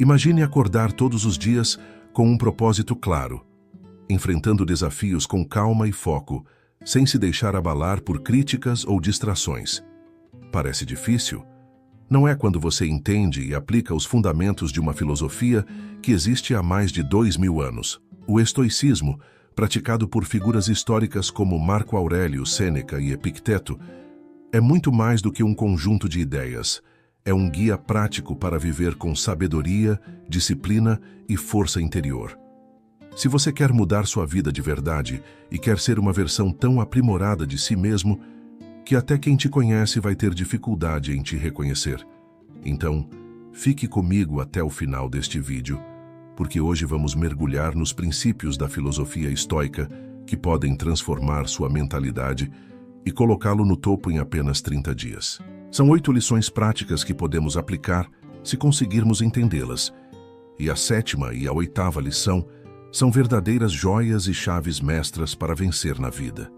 Imagine acordar todos os dias com um propósito claro, enfrentando desafios com calma e foco, sem se deixar abalar por críticas ou distrações. Parece difícil? Não é quando você entende e aplica os fundamentos de uma filosofia que existe há mais de 2000 anos. O estoicismo, praticado por figuras históricas como Marco Aurélio, Sêneca e Epicteto, é muito mais do que um conjunto de ideias. É um guia prático para viver com sabedoria, disciplina e força interior. Se você quer mudar sua vida de verdade e quer ser uma versão tão aprimorada de si mesmo que até quem te conhece vai ter dificuldade em te reconhecer, então fique comigo até o final deste vídeo, porque hoje vamos mergulhar nos princípios da filosofia estoica que podem transformar sua mentalidade e colocá-lo no topo em apenas 30 dias. São 8 lições práticas que podemos aplicar se conseguirmos entendê-las, e a 7ª e a 8ª lição são verdadeiras joias e chaves mestras para vencer na vida.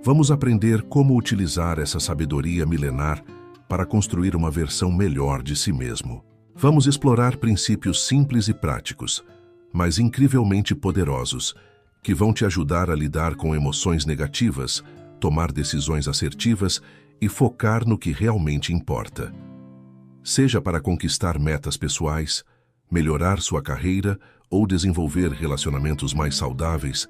Vamos aprender como utilizar essa sabedoria milenar para construir uma versão melhor de si mesmo. Vamos explorar princípios simples e práticos, mas incrivelmente poderosos, que vão te ajudar a lidar com emoções negativas, tomar decisões assertivas e focar no que realmente importa. Seja para conquistar metas pessoais, melhorar sua carreira ou desenvolver relacionamentos mais saudáveis,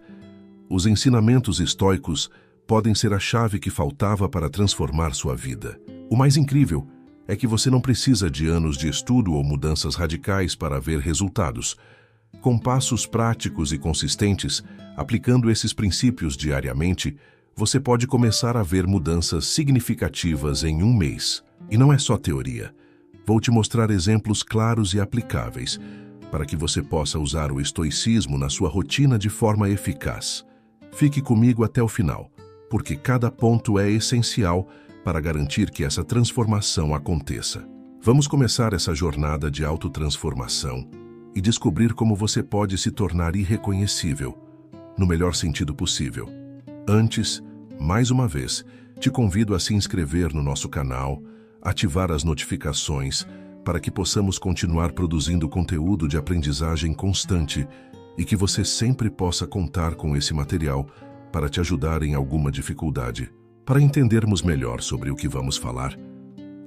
os ensinamentos estoicos podem ser a chave que faltava para transformar sua vida. O mais incrível é que você não precisa de anos de estudo ou mudanças radicais para ver resultados. Com passos práticos e consistentes, aplicando esses princípios diariamente, você pode começar a ver mudanças significativas em um mês. E não é só teoria. Vou te mostrar exemplos claros e aplicáveis para que você possa usar o estoicismo na sua rotina de forma eficaz. Fique comigo até o final, porque cada ponto é essencial para garantir que essa transformação aconteça. Vamos começar essa jornada de autotransformação e descobrir como você pode se tornar irreconhecível, no melhor sentido possível. Antes, mais uma vez, te convido a se inscrever no nosso canal, ativar as notificações para que possamos continuar produzindo conteúdo de aprendizagem constante e que você sempre possa contar com esse material para te ajudar em alguma dificuldade. Para entendermos melhor sobre o que vamos falar,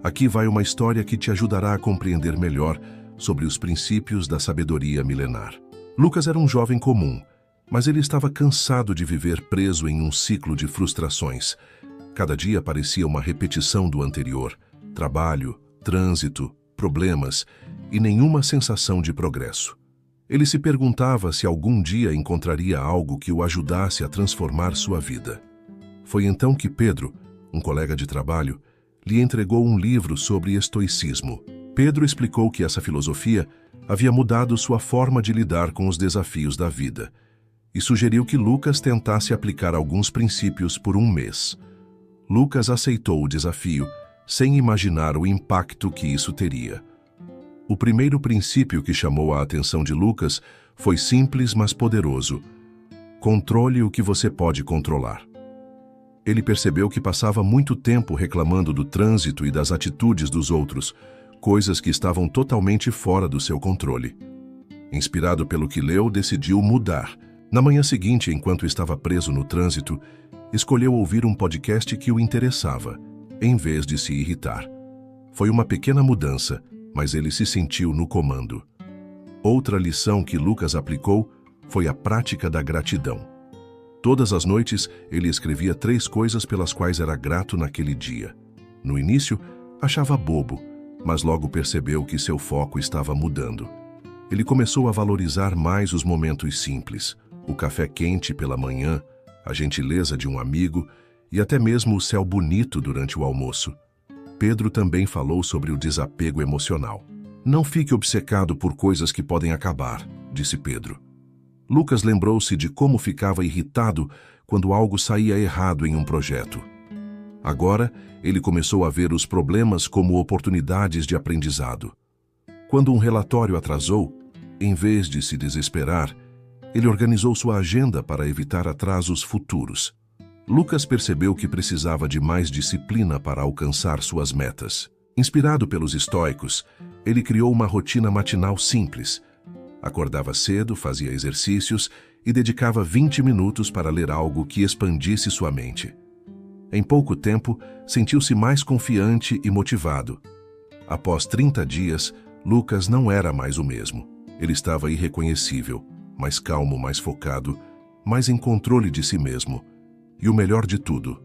aqui vai uma história que te ajudará a compreender melhor sobre os princípios da sabedoria milenar. Lucas era um jovem comum, mas ele estava cansado de viver preso em um ciclo de frustrações. Cada dia parecia uma repetição do anterior: trabalho, trânsito, problemas e nenhuma sensação de progresso. Ele se perguntava se algum dia encontraria algo que o ajudasse a transformar sua vida. Foi então que Pedro, um colega de trabalho, lhe entregou um livro sobre estoicismo. Pedro explicou que essa filosofia havia mudado sua forma de lidar com os desafios da vida e sugeriu que Lucas tentasse aplicar alguns princípios por um mês. Lucas aceitou o desafio, sem imaginar o impacto que isso teria. O primeiro princípio que chamou a atenção de Lucas foi simples, mas poderoso: controle o que você pode controlar. Ele percebeu que passava muito tempo reclamando do trânsito e das atitudes dos outros, coisas que estavam totalmente fora do seu controle. Inspirado pelo que leu, decidiu mudar. Na manhã seguinte, enquanto estava preso no trânsito, escolheu ouvir um podcast que o interessava, em vez de se irritar. Foi uma pequena mudança, mas ele se sentiu no comando. Outra lição que Lucas aplicou foi a prática da gratidão. Todas as noites, ele escrevia 3 coisas pelas quais era grato naquele dia. No início, achava bobo, mas logo percebeu que seu foco estava mudando. Ele começou a valorizar mais os momentos simples: o café quente pela manhã, a gentileza de um amigo e até mesmo o céu bonito durante o almoço. Pedro também falou sobre o desapego emocional. Não fique obcecado por coisas que podem acabar, disse Pedro. Lucas lembrou-se de como ficava irritado quando algo saía errado em um projeto. Agora, ele começou a ver os problemas como oportunidades de aprendizado. Quando um relatório atrasou, em vez de se desesperar, ele organizou sua agenda para evitar atrasos futuros. Lucas percebeu que precisava de mais disciplina para alcançar suas metas. Inspirado pelos estoicos, ele criou uma rotina matinal simples. Acordava cedo, fazia exercícios e dedicava 20 minutos para ler algo que expandisse sua mente. Em pouco tempo, sentiu-se mais confiante e motivado. Após 30 dias, Lucas não era mais o mesmo. Ele estava irreconhecível, mais calmo, mais focado, mais em controle de si mesmo. E o melhor de tudo,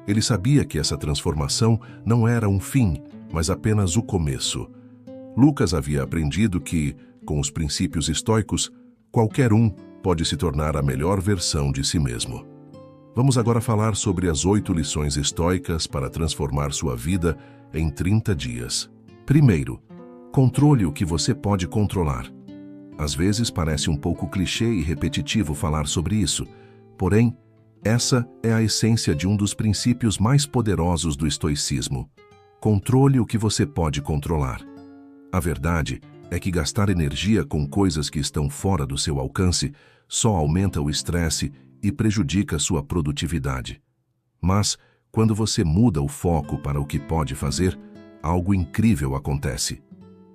ele sabia que essa transformação não era um fim, mas apenas o começo. Lucas havia aprendido que, com os princípios estoicos, qualquer um pode se tornar a melhor versão de si mesmo. Vamos agora falar sobre as 8 lições estoicas para transformar sua vida em 30 dias. Primeiro, controle o que você pode controlar. Às vezes parece um pouco clichê e repetitivo falar sobre isso, porém, essa é a essência de um dos princípios mais poderosos do estoicismo. Controle o que você pode controlar. A verdade é que gastar energia com coisas que estão fora do seu alcance só aumenta o estresse e prejudica sua produtividade. Mas, quando você muda o foco para o que pode fazer, algo incrível acontece.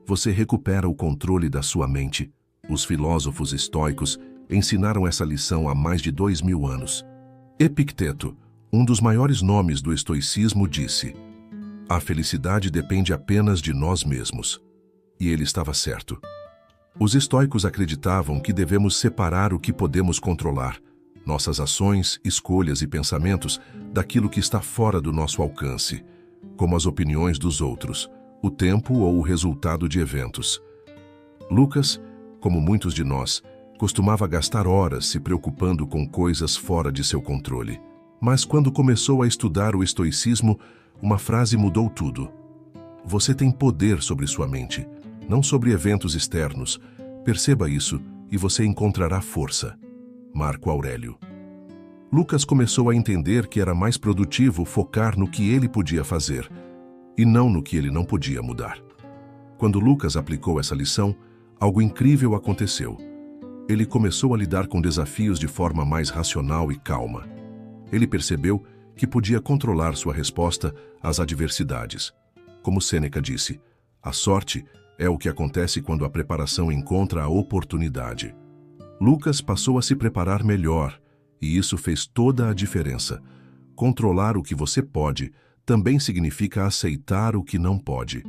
Você recupera o controle da sua mente. Os filósofos estoicos ensinaram essa lição há mais de 2000 anos. Epicteto, um dos maiores nomes do estoicismo, disse: "A felicidade depende apenas de nós mesmos." E ele estava certo. Os estoicos acreditavam que devemos separar o que podemos controlar, nossas ações, escolhas e pensamentos, daquilo que está fora do nosso alcance, como as opiniões dos outros, o tempo ou o resultado de eventos. Lucas, como muitos de nós, costumava gastar horas se preocupando com coisas fora de seu controle. Mas quando começou a estudar o estoicismo, uma frase mudou tudo. Você tem poder sobre sua mente, não sobre eventos externos. Perceba isso e você encontrará força. Marco Aurélio. Lucas começou a entender que era mais produtivo focar no que ele podia fazer e não no que ele não podia mudar. Quando Lucas aplicou essa lição, algo incrível aconteceu. Ele começou a lidar com desafios de forma mais racional e calma. Ele percebeu que podia controlar sua resposta às adversidades. Como Sêneca disse, a sorte é o que acontece quando a preparação encontra a oportunidade. Lucas passou a se preparar melhor, e isso fez toda a diferença. Controlar o que você pode também significa aceitar o que não pode.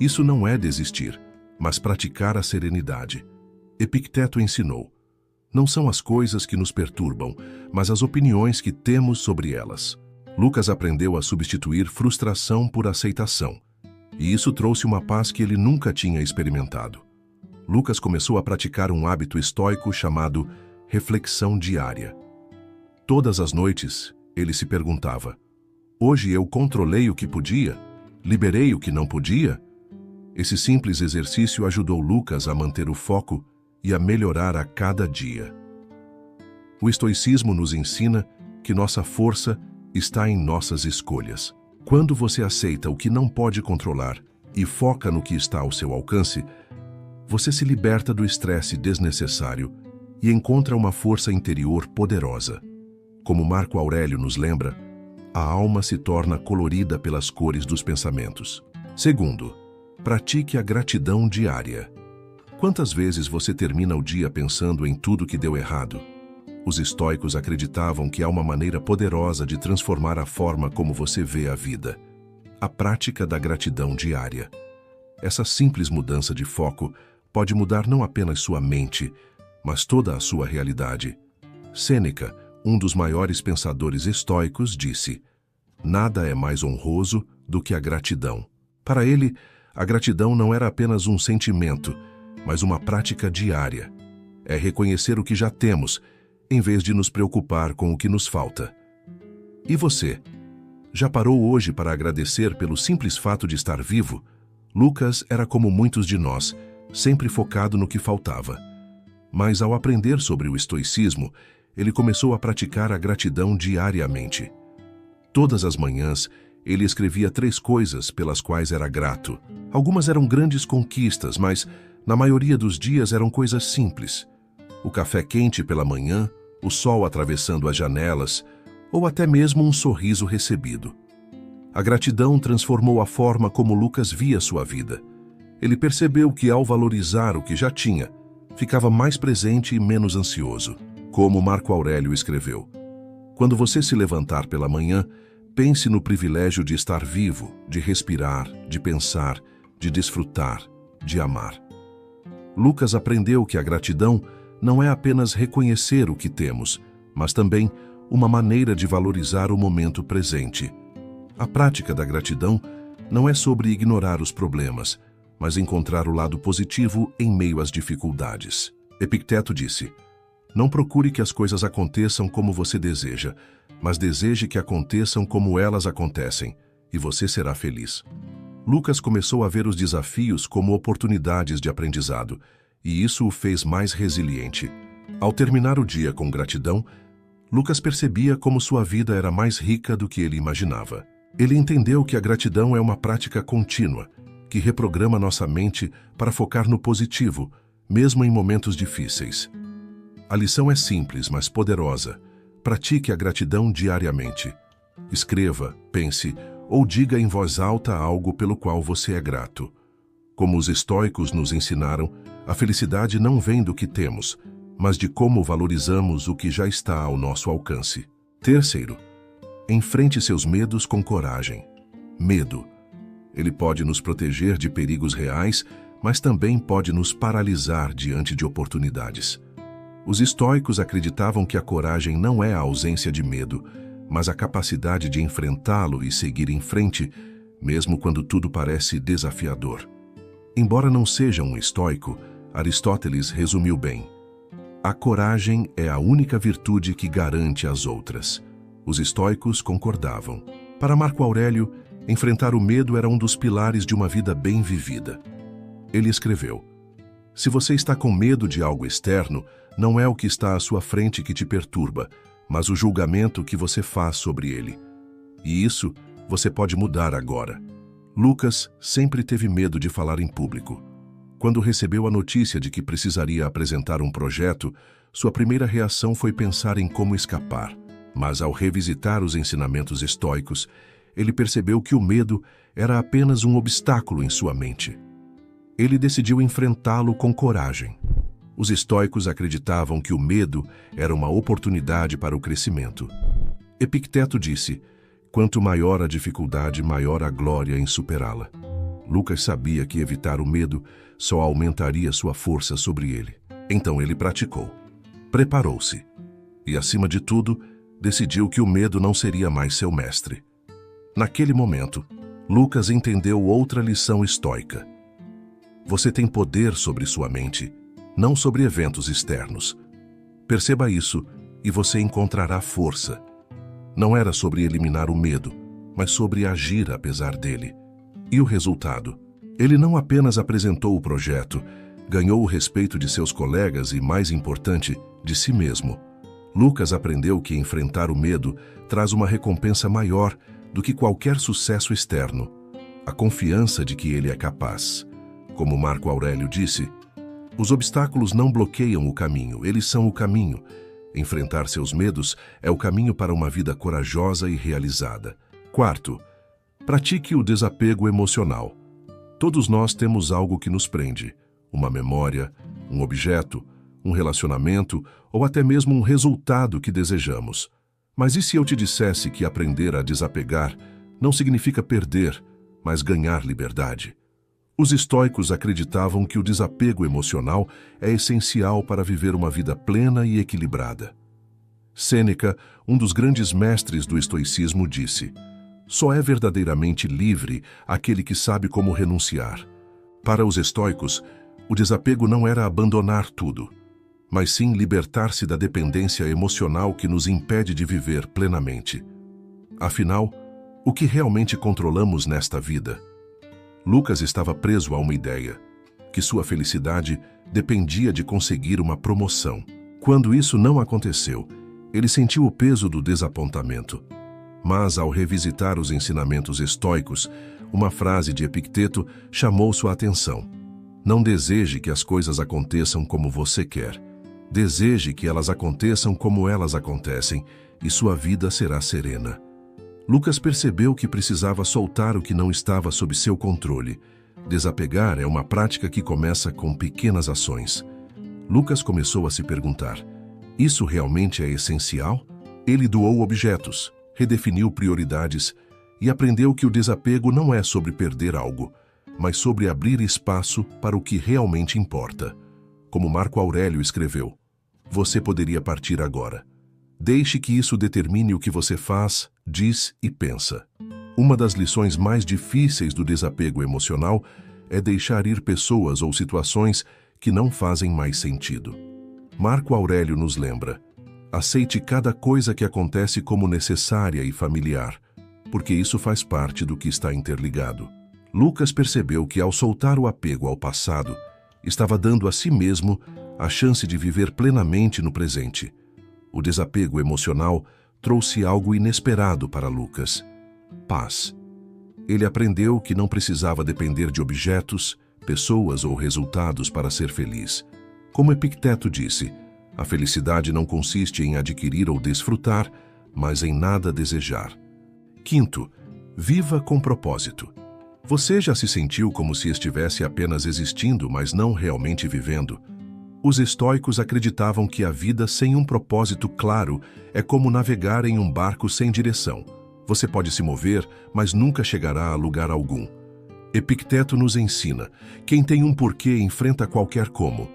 Isso não é desistir, mas praticar a serenidade. Epicteto ensinou: não são as coisas que nos perturbam, mas as opiniões que temos sobre elas. Lucas aprendeu a substituir frustração por aceitação, e isso trouxe uma paz que ele nunca tinha experimentado. Lucas começou a praticar um hábito estoico chamado reflexão diária. Todas as noites, ele se perguntava: hoje eu controlei o que podia? Liberei o que não podia? Esse simples exercício ajudou Lucas a manter o foco e a melhorar a cada dia. O estoicismo nos ensina que nossa força está em nossas escolhas. Quando você aceita o que não pode controlar e foca no que está ao seu alcance, você se liberta do estresse desnecessário e encontra uma força interior poderosa. Como Marco Aurélio nos lembra, a alma se torna colorida pelas cores dos pensamentos. Segundo, pratique a gratidão diária. Quantas vezes você termina o dia pensando em tudo que deu errado? Os estoicos acreditavam que há uma maneira poderosa de transformar a forma como você vê a vida: a prática da gratidão diária. Essa simples mudança de foco pode mudar não apenas sua mente, mas toda a sua realidade. Sêneca, um dos maiores pensadores estoicos, disse: nada é mais honroso do que a gratidão. Para ele, a gratidão não era apenas um sentimento, mas uma prática diária. É reconhecer o que já temos, em vez de nos preocupar com o que nos falta. E você? Já parou hoje para agradecer pelo simples fato de estar vivo? Lucas era como muitos de nós, sempre focado no que faltava. Mas ao aprender sobre o estoicismo, ele começou a praticar a gratidão diariamente. Todas as manhãs, ele escrevia 3 coisas pelas quais era grato. Algumas eram grandes conquistas, mas na maioria dos dias eram coisas simples. O café quente pela manhã, o sol atravessando as janelas, ou até mesmo um sorriso recebido. A gratidão transformou a forma como Lucas via sua vida. Ele percebeu que, ao valorizar o que já tinha, ficava mais presente e menos ansioso. Como Marco Aurélio escreveu: quando você se levantar pela manhã, pense no privilégio de estar vivo, de respirar, de pensar, de desfrutar, de amar. Lucas aprendeu que a gratidão não é apenas reconhecer o que temos, mas também uma maneira de valorizar o momento presente. A prática da gratidão não é sobre ignorar os problemas, mas encontrar o lado positivo em meio às dificuldades. Epicteto disse: não procure que as coisas aconteçam como você deseja, mas deseje que aconteçam como elas acontecem, e você será feliz. Lucas começou a ver os desafios como oportunidades de aprendizado, e isso o fez mais resiliente. Ao terminar o dia com gratidão, Lucas percebia como sua vida era mais rica do que ele imaginava. Ele entendeu que a gratidão é uma prática contínua, que reprograma nossa mente para focar no positivo, mesmo em momentos difíceis. A lição é simples, mas poderosa. Pratique a gratidão diariamente. Escreva, pense ou diga em voz alta algo pelo qual você é grato. Como os estoicos nos ensinaram, a felicidade não vem do que temos, mas de como valorizamos o que já está ao nosso alcance. Terceiro, enfrente seus medos com coragem. Medo. Ele pode nos proteger de perigos reais, mas também pode nos paralisar diante de oportunidades. Os estoicos acreditavam que a coragem não é a ausência de medo, mas a capacidade de enfrentá-lo e seguir em frente, mesmo quando tudo parece desafiador. Embora não seja um estoico, Aristóteles resumiu bem: a coragem é a única virtude que garante as outras. Os estoicos concordavam. Para Marco Aurélio, enfrentar o medo era um dos pilares de uma vida bem vivida. Ele escreveu: se você está com medo de algo externo, não é o que está à sua frente que te perturba, mas o julgamento que você faz sobre ele. E isso você pode mudar agora. Lucas sempre teve medo de falar em público. Quando recebeu a notícia de que precisaria apresentar um projeto, sua primeira reação foi pensar em como escapar. Mas ao revisitar os ensinamentos estoicos, ele percebeu que o medo era apenas um obstáculo em sua mente. Ele decidiu enfrentá-lo com coragem. Os estoicos acreditavam que o medo era uma oportunidade para o crescimento. Epicteto disse: quanto maior a dificuldade, maior a glória em superá-la. Lucas sabia que evitar o medo só aumentaria sua força sobre ele. Então ele praticou. Preparou-se. E, acima de tudo, decidiu que o medo não seria mais seu mestre. Naquele momento, Lucas entendeu outra lição estoica. Você tem poder sobre sua mente, não sobre eventos externos. Perceba isso e você encontrará força. Não era sobre eliminar o medo, mas sobre agir apesar dele. E o resultado? Ele não apenas apresentou o projeto, ganhou o respeito de seus colegas e, mais importante, de si mesmo. Lucas aprendeu que enfrentar o medo traz uma recompensa maior do que qualquer sucesso externo: a confiança de que ele é capaz. Como Marco Aurélio disse, os obstáculos não bloqueiam o caminho, eles são o caminho. Enfrentar seus medos é o caminho para uma vida corajosa e realizada. Quarto, pratique o desapego emocional. Todos nós temos algo que nos prende: uma memória, um objeto, um relacionamento ou até mesmo um resultado que desejamos. Mas e se eu te dissesse que aprender a desapegar não significa perder, mas ganhar liberdade? Os estoicos acreditavam que o desapego emocional é essencial para viver uma vida plena e equilibrada. Sêneca, um dos grandes mestres do estoicismo, disse: só é verdadeiramente livre aquele que sabe como renunciar. Para os estoicos, o desapego não era abandonar tudo, mas sim libertar-se da dependência emocional que nos impede de viver plenamente. Afinal, o que realmente controlamos nesta vida? Lucas estava preso a uma ideia: que sua felicidade dependia de conseguir uma promoção. Quando isso não aconteceu, ele sentiu o peso do desapontamento. Mas, ao revisitar os ensinamentos estoicos, uma frase de Epicteto chamou sua atenção: não deseje que as coisas aconteçam como você quer. Deseje que elas aconteçam como elas acontecem, e sua vida será serena. Lucas percebeu que precisava soltar o que não estava sob seu controle, Desapegar é uma prática que começa com pequenas ações. Lucas começou a se perguntar: isso realmente é essencial? Ele doou objetos, redefiniu prioridades e aprendeu que o desapego não é sobre perder algo, mas sobre abrir espaço para o que realmente importa. Como Marco Aurélio escreveu: você poderia partir agora. Deixe que isso determine o que você faz, diz e pensa. Uma das lições mais difíceis do desapego emocional é deixar ir pessoas ou situações que não fazem mais sentido. Marco Aurélio nos lembra: aceite cada coisa que acontece como necessária e familiar, porque isso faz parte do que está interligado. Lucas percebeu que, ao soltar o apego ao passado, estava dando a si mesmo a chance de viver plenamente no presente. O desapego emocional trouxe algo inesperado para Lucas: paz. Ele aprendeu que não precisava depender de objetos, pessoas ou resultados para ser feliz. Como Epicteto disse, a felicidade não consiste em adquirir ou desfrutar, mas em nada desejar. Quinto, viva com propósito. Você já se sentiu como se estivesse apenas existindo, mas não realmente vivendo? Os estoicos acreditavam que a vida sem um propósito claro é como navegar em um barco sem direção. Você pode se mover, mas nunca chegará a lugar algum. Epicteto nos ensina: quem tem um porquê enfrenta qualquer como.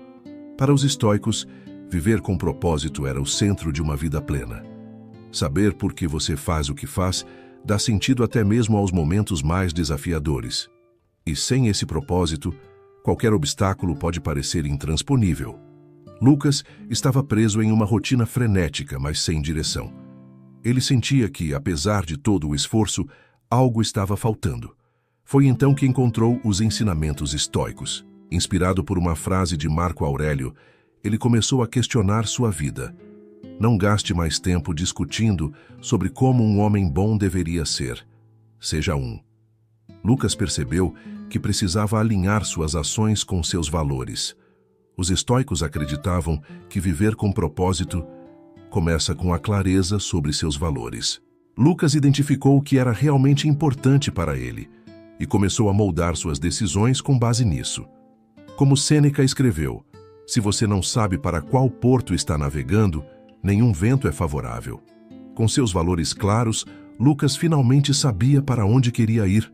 Para os estoicos, viver com propósito era o centro de uma vida plena. Saber por que você faz o que faz dá sentido até mesmo aos momentos mais desafiadores. E sem esse propósito, qualquer obstáculo pode parecer intransponível. Lucas estava preso em uma rotina frenética, mas sem direção. Ele sentia que, apesar de todo o esforço, algo estava faltando. Foi então que encontrou os ensinamentos estoicos. Inspirado por uma frase de Marco Aurélio, ele começou a questionar sua vida. Não gaste mais tempo discutindo sobre como um homem bom deveria ser. Seja um. Lucas percebeu que precisava alinhar suas ações com seus valores. Os estoicos acreditavam que viver com propósito começa com a clareza sobre seus valores. Lucas identificou o que era realmente importante para ele e começou a moldar suas decisões com base nisso. Como Sêneca escreveu: se você não sabe para qual porto está navegando, nenhum vento é favorável. Com seus valores claros, Lucas finalmente sabia para onde queria ir.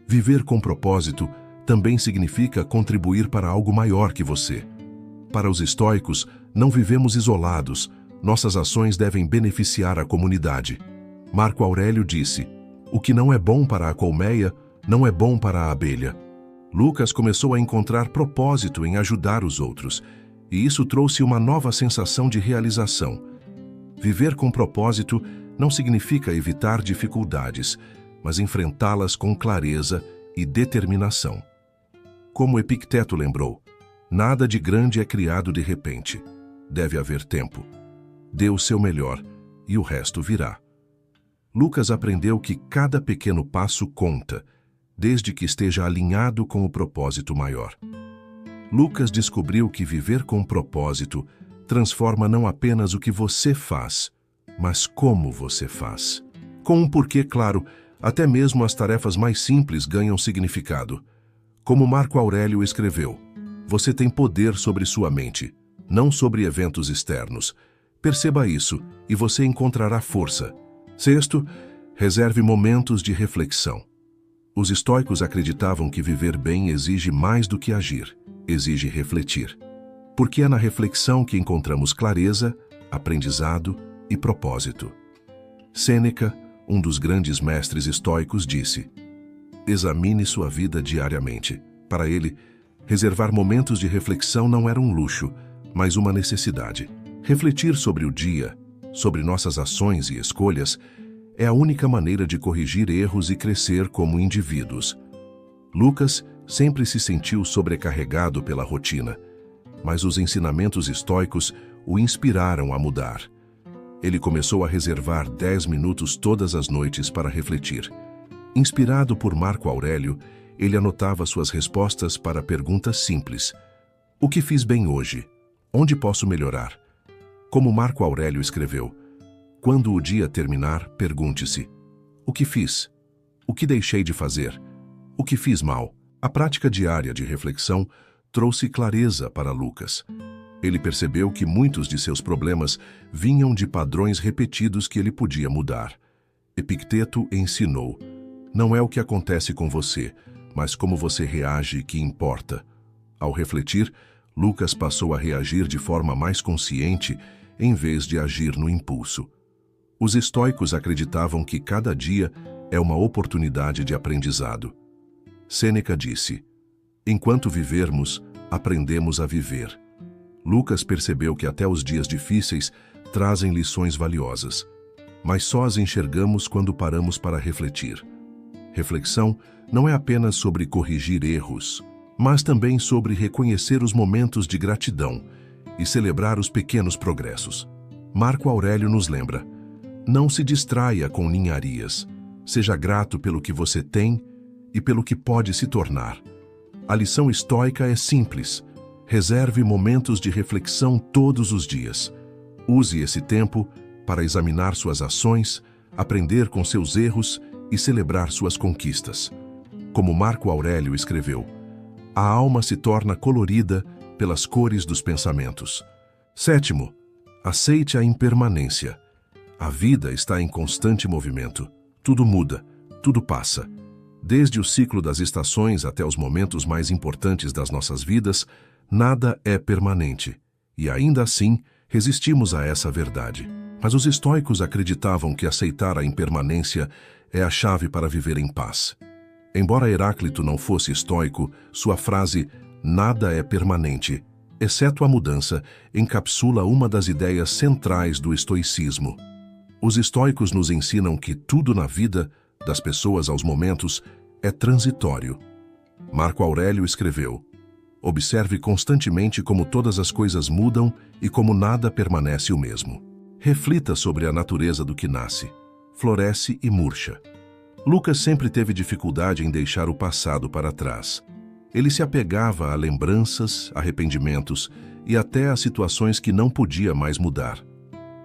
Viver com propósito também significa contribuir para algo maior que você. Para os estoicos, não vivemos isolados, nossas ações devem beneficiar a comunidade. Marco Aurélio disse: o que não é bom para a colmeia, não é bom para a abelha. Lucas começou a encontrar propósito em ajudar os outros, e isso trouxe uma nova sensação de realização. Viver com propósito não significa evitar dificuldades, mas enfrentá-las com clareza e determinação. Como Epicteto lembrou: nada de grande é criado de repente. Deve haver tempo. Dê o seu melhor e o resto virá. Lucas aprendeu que cada pequeno passo conta, desde que esteja alinhado com o propósito maior. Lucas descobriu que viver com propósito transforma não apenas o que você faz, mas como você faz. Com um porquê claro, até mesmo as tarefas mais simples ganham significado. Como Marco Aurélio escreveu: você tem poder sobre sua mente, não sobre eventos externos. Perceba isso e você encontrará força. Sexto, reserve momentos de reflexão. Os estoicos acreditavam que viver bem exige mais do que agir, exige refletir. Porque é na reflexão que encontramos clareza, aprendizado e propósito. Sêneca, um dos grandes mestres estoicos, disse: examine sua vida diariamente. Para ele, reservar momentos de reflexão não era um luxo, mas uma necessidade. Refletir sobre o dia, sobre nossas ações e escolhas, é a única maneira de corrigir erros e crescer como indivíduos. Lucas sempre se sentiu sobrecarregado pela rotina, mas os ensinamentos estoicos o inspiraram a mudar. Ele começou a reservar 10 minutos todas as noites para refletir. Inspirado por Marco Aurélio, ele anotava suas respostas para perguntas simples: o que fiz bem hoje? Onde posso melhorar? Como Marco Aurélio escreveu: quando o dia terminar, pergunte-se: o que fiz? O que deixei de fazer? O que fiz mal? A prática diária de reflexão trouxe clareza para Lucas. Ele percebeu que muitos de seus problemas vinham de padrões repetidos que ele podia mudar. Epicteto ensinou: não é o que acontece com você, mas como você reage que importa. Ao refletir, Lucas passou a reagir de forma mais consciente em vez de agir no impulso. Os estoicos acreditavam que cada dia é uma oportunidade de aprendizado. Sêneca disse: enquanto vivermos, aprendemos a viver. Lucas percebeu que até os dias difíceis trazem lições valiosas, mas só as enxergamos quando paramos para refletir. Reflexão não é apenas sobre corrigir erros, mas também sobre reconhecer os momentos de gratidão e celebrar os pequenos progressos. Marco Aurélio nos lembra: não se distraia com ninharias, seja grato pelo que você tem e pelo que pode se tornar. A lição estoica é simples: reserve momentos de reflexão todos os dias. Use esse tempo para examinar suas ações, aprender com seus erros e celebrar suas conquistas. Como Marco Aurélio escreveu: a alma se torna colorida pelas cores dos pensamentos. 7. Aceite a impermanência. A vida está em constante movimento. Tudo muda, tudo passa. Desde o ciclo das estações até os momentos mais importantes das nossas vidas, nada é permanente. E ainda assim, resistimos a essa verdade. Mas os estoicos acreditavam que aceitar a impermanência é a chave para viver em paz. Embora Heráclito não fosse estoico, sua frase "nada é permanente, exceto a mudança" encapsula uma das ideias centrais do estoicismo. Os estoicos nos ensinam que tudo na vida, das pessoas aos momentos, é transitório. Marco Aurélio escreveu: observe constantemente como todas as coisas mudam e como nada permanece o mesmo. Reflita sobre a natureza do que nasce, floresce e murcha. Lucas sempre teve dificuldade em deixar o passado para trás. Ele se apegava a lembranças, arrependimentos e até a situações que não podia mais mudar.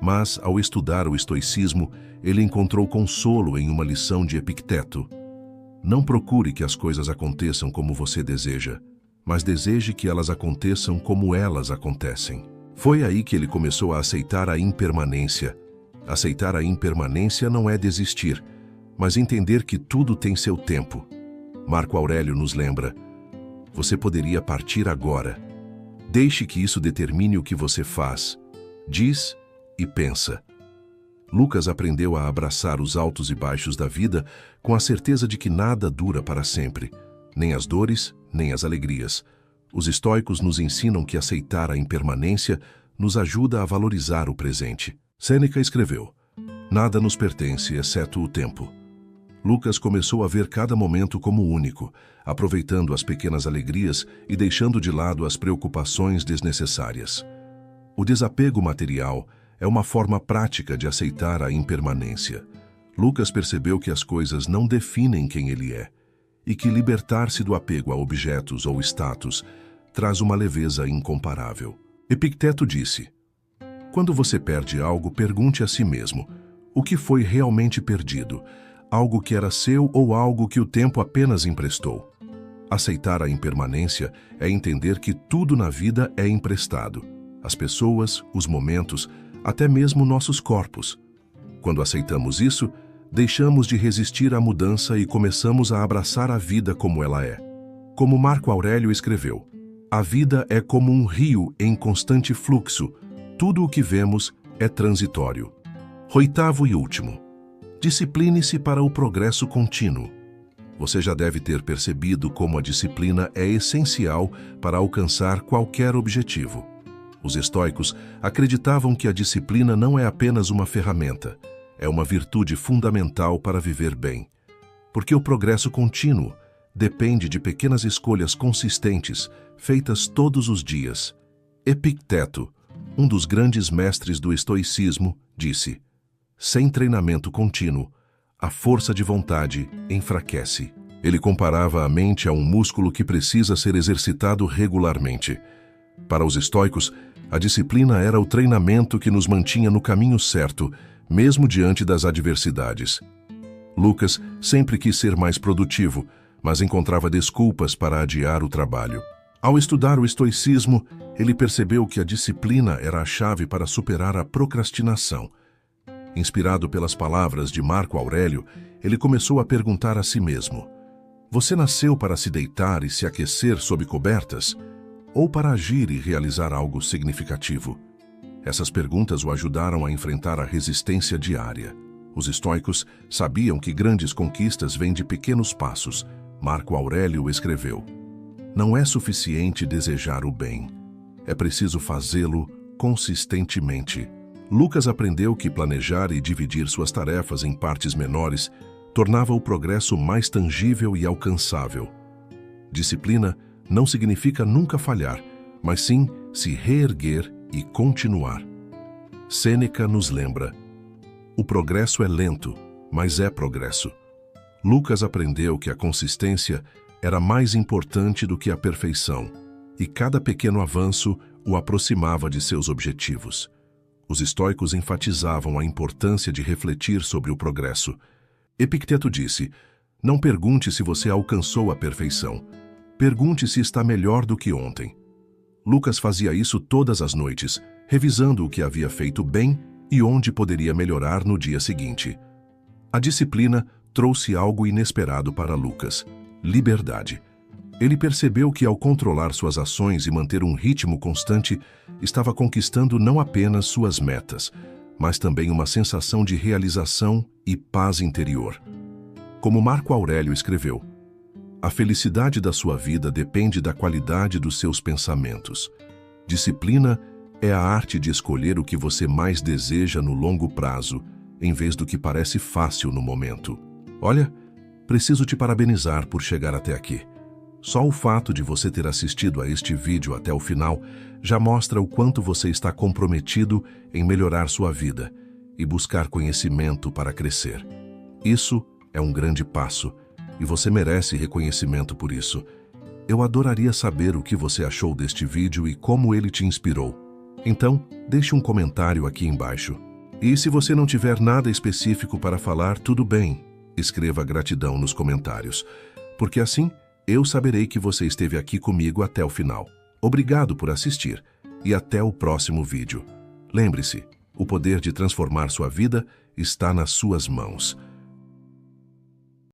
Mas, ao estudar o estoicismo, ele encontrou consolo em uma lição de Epicteto: não procure que as coisas aconteçam como você deseja, mas deseje que elas aconteçam como elas acontecem. Foi aí que ele começou a aceitar a impermanência. Aceitar a impermanência não é desistir, mas entender que tudo tem seu tempo. Marco Aurélio nos lembra: você poderia partir agora. Deixe que isso determine o que você faz, diz e pensa. Lucas aprendeu a abraçar os altos e baixos da vida com a certeza de que nada dura para sempre, nem as dores, nem as alegrias. Os estoicos nos ensinam que aceitar a impermanência nos ajuda a valorizar o presente. Sêneca escreveu: nada nos pertence exceto o tempo. Lucas começou a ver cada momento como único, aproveitando as pequenas alegrias e deixando de lado as preocupações desnecessárias. O desapego material é uma forma prática de aceitar a impermanência. Lucas percebeu que as coisas não definem quem ele é, e que libertar-se do apego a objetos ou status traz uma leveza incomparável. Epicteto disse: quando você perde algo, pergunte a si mesmo: o que foi realmente perdido? Algo que era seu ou algo que o tempo apenas emprestou? Aceitar a impermanência é entender que tudo na vida é emprestado. As pessoas, os momentos, até mesmo nossos corpos. Quando aceitamos isso, deixamos de resistir à mudança e começamos a abraçar a vida como ela é. Como Marco Aurélio escreveu: a vida é como um rio em constante fluxo. Tudo o que vemos é transitório. 8º e último. Discipline-se para o progresso contínuo. Você já deve ter percebido como a disciplina é essencial para alcançar qualquer objetivo. Os estoicos acreditavam que a disciplina não é apenas uma ferramenta, é uma virtude fundamental para viver bem. Porque o progresso contínuo depende de pequenas escolhas consistentes, feitas todos os dias. Epicteto, um dos grandes mestres do estoicismo, disse: sem treinamento contínuo, a força de vontade enfraquece. Ele comparava a mente a um músculo que precisa ser exercitado regularmente. Para os estoicos, a disciplina era o treinamento que nos mantinha no caminho certo, mesmo diante das adversidades. Lucas sempre quis ser mais produtivo, mas encontrava desculpas para adiar o trabalho. Ao estudar o estoicismo, ele percebeu que a disciplina era a chave para superar a procrastinação. Inspirado pelas palavras de Marco Aurélio, ele começou a perguntar a si mesmo: você nasceu para se deitar e se aquecer sob cobertas? Ou para agir e realizar algo significativo? Essas perguntas o ajudaram a enfrentar a resistência diária. Os estoicos sabiam que grandes conquistas vêm de pequenos passos. Marco Aurélio escreveu: não é suficiente desejar o bem, é preciso fazê-lo consistentemente. Lucas aprendeu que planejar e dividir suas tarefas em partes menores tornava o progresso mais tangível e alcançável. Disciplina não significa nunca falhar, mas sim se reerguer e continuar. Sêneca nos lembra: o progresso é lento, mas é progresso. Lucas aprendeu que a consistência era mais importante do que a perfeição, e cada pequeno avanço o aproximava de seus objetivos. Os estoicos enfatizavam a importância de refletir sobre o progresso. Epicteto disse: não pergunte se você alcançou a perfeição. Pergunte se está melhor do que ontem. Lucas fazia isso todas as noites, revisando o que havia feito bem e onde poderia melhorar no dia seguinte. A disciplina trouxe algo inesperado para Lucas: liberdade. Ele percebeu que, ao controlar suas ações e manter um ritmo constante, estava conquistando não apenas suas metas, mas também uma sensação de realização e paz interior. Como Marco Aurélio escreveu: a felicidade da sua vida depende da qualidade dos seus pensamentos. Disciplina é a arte de escolher o que você mais deseja no longo prazo, em vez do que parece fácil no momento. Olha, preciso te parabenizar por chegar até aqui. Só o fato de você ter assistido a este vídeo até o final já mostra o quanto você está comprometido em melhorar sua vida e buscar conhecimento para crescer. Isso é um grande passo e você merece reconhecimento por isso. Eu adoraria saber o que você achou deste vídeo e como ele te inspirou. Então, deixe um comentário aqui embaixo. E se você não tiver nada específico para falar, tudo bem. Escreva gratidão nos comentários, porque assim eu saberei que você esteve aqui comigo até o final. Obrigado por assistir e até o próximo vídeo. Lembre-se, o poder de transformar sua vida está nas suas mãos.